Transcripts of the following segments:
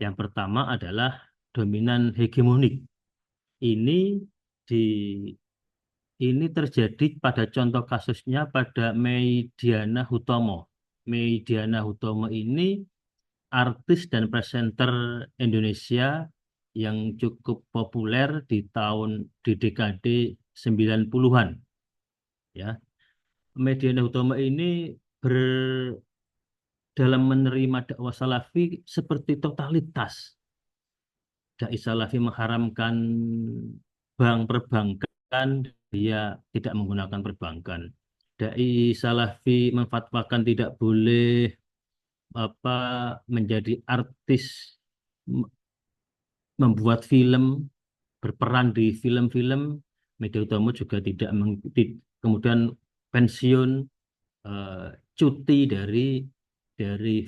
Yang pertama adalah dominan hegemonik. Ini di ini terjadi pada contoh kasusnya pada Meidiana Hutomo. Meidiana Hutomo ini artis dan presenter Indonesia yang cukup populer di dekade 90-an ya. Meidiana Hutomo ini ber, dalam menerima dakwah salafi seperti totalitas. Dai salafi mengharamkan bank perbankan, dia tidak menggunakan perbankan. Dai salafi memfatwakan tidak boleh apa menjadi artis, m- membuat film, berperan di film-film. Media Utama juga tidak kemudian pensiun, eh, cuti dari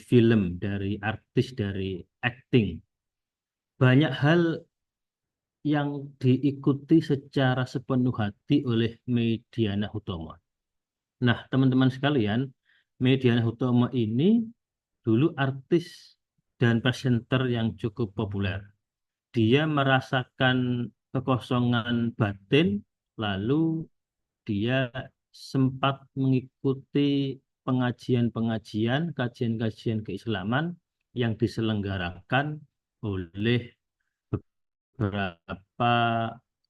film, dari artis, dari acting. Banyak hal yang diikuti secara sepenuh hati oleh Mediana Hutomo. Nah, teman-teman sekalian, Mediana Hutomo ini dulu artis dan presenter yang cukup populer. Dia merasakan kekosongan batin, lalu dia sempat mengikuti pengajian-pengajian, kajian-kajian keislaman yang diselenggarakan oleh beberapa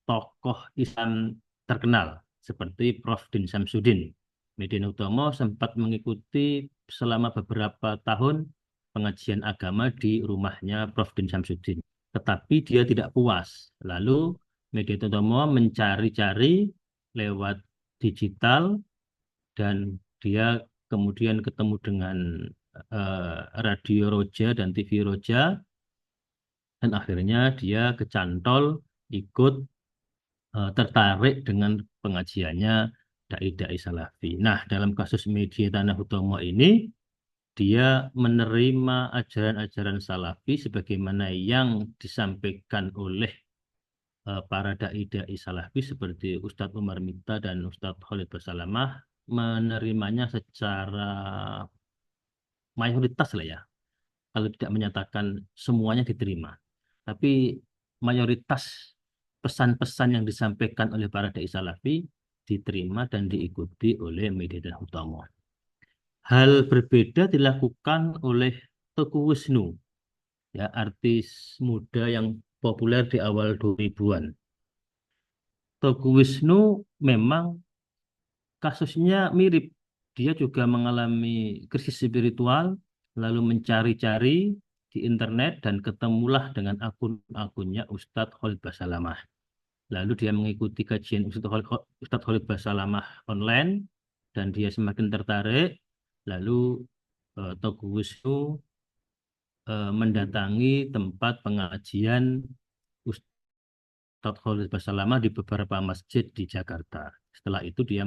tokoh Islam terkenal seperti Prof. Din Samsudin. Medina Utomo sempat mengikuti selama beberapa tahun pengajian agama di rumahnya Prof. Din Samsudin. Tetapi dia tidak puas. Lalu Medina Utomo mencari-cari lewat digital dan dia kemudian ketemu dengan Radio Roja dan TV Roja dan akhirnya dia kecantol ikut, tertarik dengan pengajiannya dai-dai salafi. Nah, dalam kasus media Tanah Hutomo ini, dia menerima ajaran-ajaran salafi sebagaimana yang disampaikan oleh para dai-dai salafi seperti Ustadz Umar Mita dan Ustadz Khalid Basalamah, menerimanya secara mayoritas lah ya, kalau tidak menyatakan semuanya diterima. Tapi mayoritas pesan-pesan yang disampaikan oleh para dai salafi diterima dan diikuti oleh media dan utama. Hal berbeda dilakukan oleh Teguh Wisnu, ya artis muda yang populer di awal 2000-an. Teguh Wisnu memang kasusnya mirip. Dia juga mengalami krisis spiritual, lalu mencari-cari di internet dan ketemulah dengan akun-akunnya Ustadz Khalid Basalamah. Lalu dia mengikuti kajian Ustadz Khalid Basalamah online dan dia semakin tertarik. Lalu Teguh Wisnu mendatangi tempat pengajian Ustadz Khalid Basalamah di beberapa masjid di Jakarta. Setelah itu dia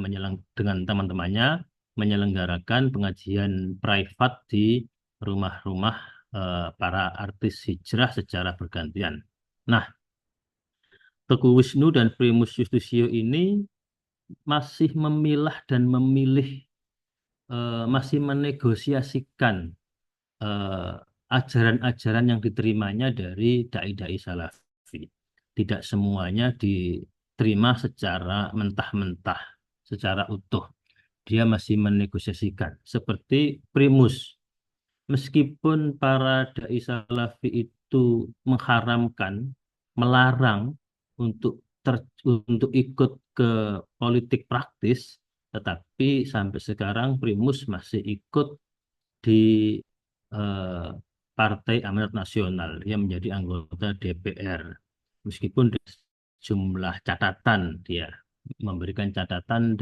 dengan teman-temannya menyelenggarakan pengajian privat di rumah-rumah para artis hijrah secara bergantian. Nah, Teguh Wisnu dan Primus Justisio ini masih memilah dan memilih, masih menegosiasikan eh, ajaran-ajaran yang diterimanya dari dai-dai salafi. Tidak semuanya diterima secara mentah-mentah, secara utuh. Dia masih menegosiasikan. Seperti Primus, meskipun para dai salafi itu mengharamkan, melarang untuk untuk ikut ke politik praktis, tetapi sampai sekarang Primus masih ikut di eh, Partai Amanat Nasional yang menjadi anggota DPR. Meskipun jumlah catatan dia memberikan catatan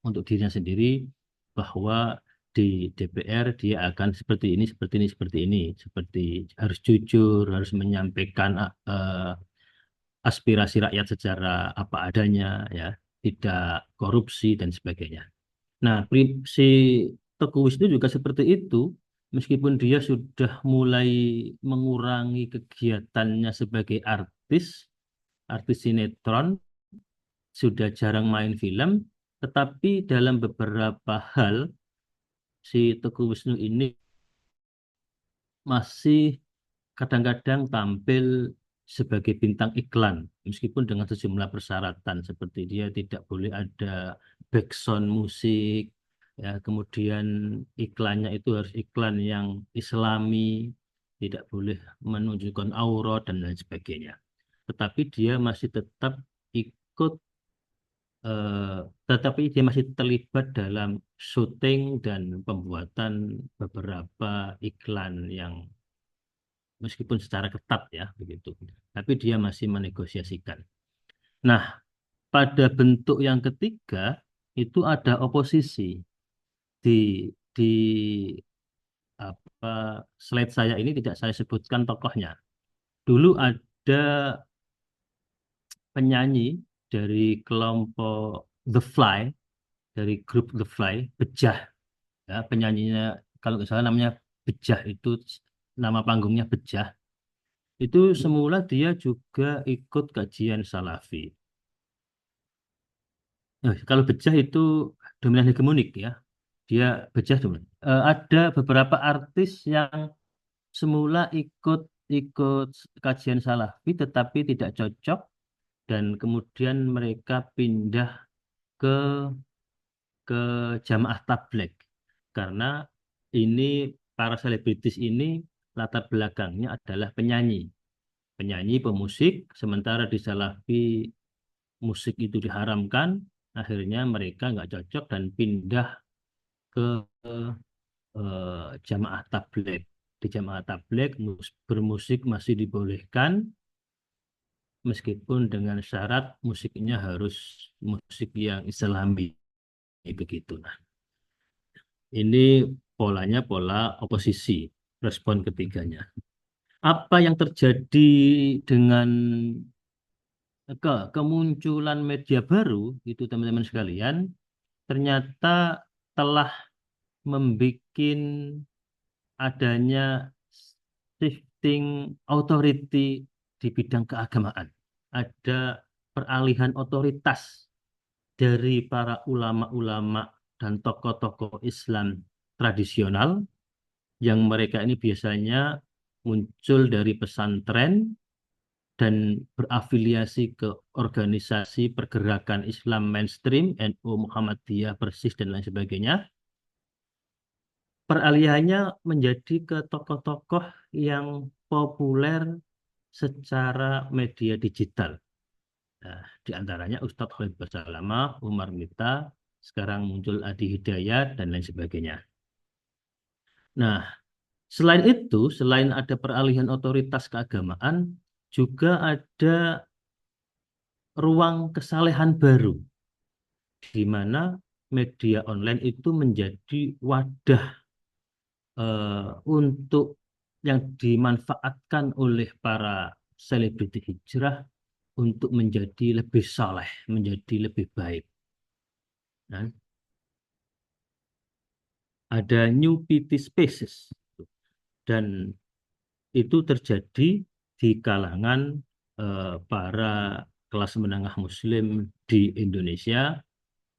untuk dirinya sendiri bahwa di DPR dia akan seperti ini, seperti ini, seperti ini, seperti harus jujur, harus menyampaikan aspirasi rakyat secara apa adanya, ya, tidak korupsi dan sebagainya. Nah, si Teguh Wisnu juga seperti itu, meskipun dia sudah mulai mengurangi kegiatannya sebagai artis, artis sinetron, sudah jarang main film, tetapi dalam beberapa hal si Teguh Wisnu ini masih kadang-kadang tampil sebagai bintang iklan, meskipun dengan sejumlah persyaratan seperti dia tidak boleh ada background musik, ya, kemudian iklannya itu harus iklan yang Islami, tidak boleh menunjukkan aurat dan lain sebagainya. Tetapi dia masih tetap ikut, eh, tetapi dia masih terlibat dalam syuting dan pembuatan beberapa iklan yang meskipun secara ketat ya begitu. Tapi dia masih menegosiasikan. Nah, pada bentuk yang ketiga itu ada oposisi di di apa slide saya ini tidak saya sebutkan tokohnya. Dulu ada penyanyi dari kelompok The Fly, dari grup The Fly, Bejah, ya, penyanyinya kalau nggak salah namanya Bejah, itu nama panggungnya Bejah. Itu semula dia juga ikut kajian Salafi. Kalau Bejah itu dominan hegemonik ya, dia Bejah dominan. Ada beberapa artis yang semula ikut ikut kajian Salafi tetapi tidak cocok dan kemudian mereka pindah ke ke Jamaah Tabligh karena ini para selebritis ini latar belakangnya adalah penyanyi, penyanyi pemusik, sementara di Salafi musik itu diharamkan, akhirnya mereka nggak cocok dan pindah ke Jamaah Tabligh. Di Jamaah Tabligh bermusik masih dibolehkan, meskipun dengan syarat musiknya harus musik yang Islami begitu. Nah, ini polanya pola oposisi, respon ketiganya. Apa yang terjadi dengan kemunculan media baru itu teman-teman sekalian, ternyata telah membuat adanya shifting authority di bidang keagamaan. Ada peralihan otoritas dari para ulama-ulama dan tokoh-tokoh Islam tradisional yang mereka ini biasanya muncul dari pesantren dan berafiliasi ke organisasi pergerakan Islam mainstream, NU, Muhammadiyah, Persis, dan lain sebagainya. Peralihannya menjadi ke tokoh-tokoh yang populer secara media digital. Nah, di antaranya Ustadz Khalid Basalamah, Umar Mita, sekarang muncul Adi Hidayat, dan lain sebagainya. Nah, selain itu, selain ada peralihan otoritas keagamaan, juga ada ruang kesalehan baru, di mana media online itu menjadi wadah untuk yang dimanfaatkan oleh para selebriti hijrah untuk menjadi lebih saleh, menjadi lebih baik. Nah, ada new PT Spaces dan itu terjadi di kalangan para kelas menengah Muslim di Indonesia,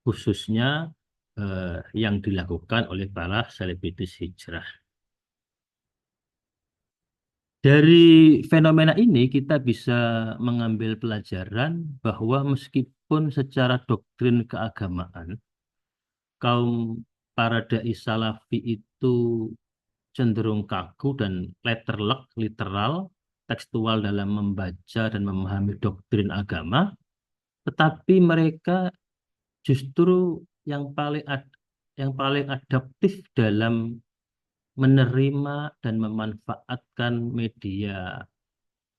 khususnya yang dilakukan oleh para selebritis hijrah. Dari fenomena ini kita bisa mengambil pelajaran bahwa meskipun secara doktrin keagamaan kaum para dai salafi itu cenderung kaku dan letterlek, literal, tekstual dalam membaca dan memahami doktrin agama, tetapi mereka justru yang paling adaptif dalam menerima dan memanfaatkan media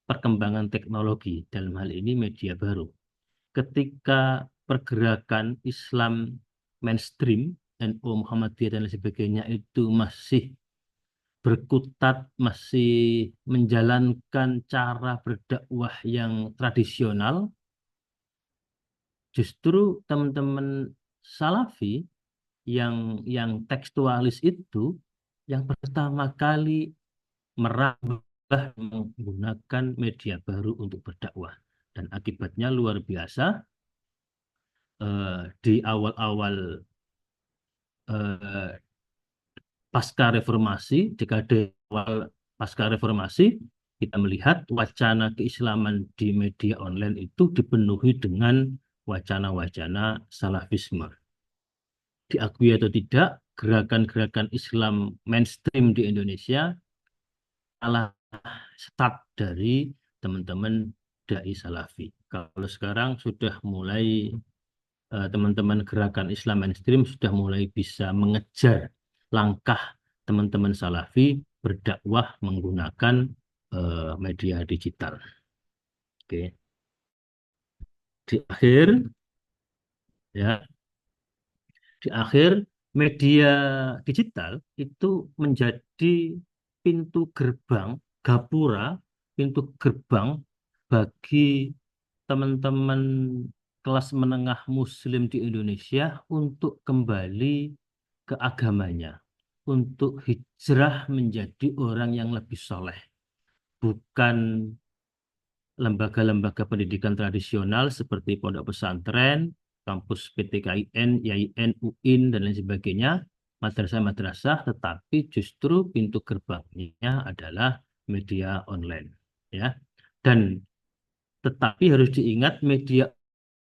perkembangan teknologi, dalam hal ini media baru. Ketika pergerakan Islam mainstream, NU, Muhammadiyah dan lain sebagainya itu masih berkutat, masih menjalankan cara berdakwah yang tradisional, justru teman-teman Salafi yang tekstualis itu yang pertama kali merambah menggunakan media baru untuk berdakwah. Dan akibatnya luar biasa. Di awal-awal pasca reformasi, dekade awal pasca reformasi, kita melihat wacana keislaman di media online itu dipenuhi dengan wacana-wacana salafisme. Diakui atau tidak, gerakan-gerakan Islam mainstream di Indonesia adalah start dari teman-teman dai salafi. Kalau sekarang sudah mulai teman-teman gerakan Islam mainstream sudah mulai bisa mengejar langkah teman-teman salafi berdakwah menggunakan media digital. Oke. Di akhir ya, di akhir media digital itu menjadi pintu gerbang, gapura, pintu gerbang bagi teman-teman kelas menengah Muslim di Indonesia untuk kembali ke agamanya, untuk hijrah menjadi orang yang lebih soleh, bukan lembaga-lembaga pendidikan tradisional seperti pondok pesantren, kampus PTKIN, YIN, UIN, dan lain sebagainya, madrasah-madrasah, tetapi justru pintu gerbangnya adalah media online. Ya. Dan tetapi harus diingat media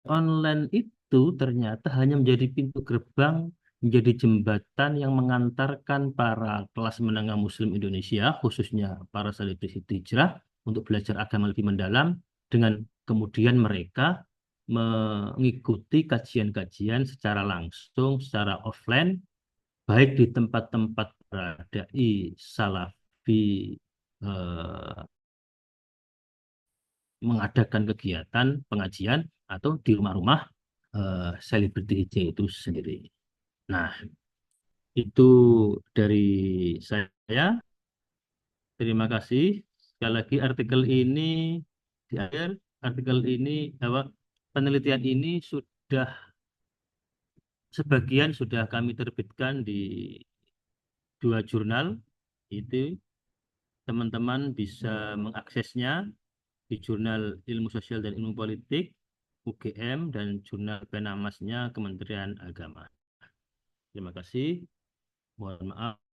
online itu ternyata hanya menjadi pintu gerbang, menjadi jembatan yang mengantarkan para kelas menengah Muslim Indonesia, khususnya para selebriti hijrah, untuk belajar agama lebih mendalam, dengan kemudian mereka mengikuti kajian-kajian secara langsung, secara offline, baik di tempat-tempat dai salafi eh, mengadakan kegiatan pengajian atau di rumah-rumah selebriti hijau itu sendiri. Nah, itu dari saya. Terima kasih. Sekali lagi artikel ini di akhir artikel ini bahwa penelitian ini sudah sebagian sudah kami terbitkan di 2 jurnal. Itu teman-teman bisa mengaksesnya di Jurnal Ilmu Sosial dan Ilmu Politik UGM dan Jurnal Penamasnya Kementerian Agama. Terima kasih. Mohon maaf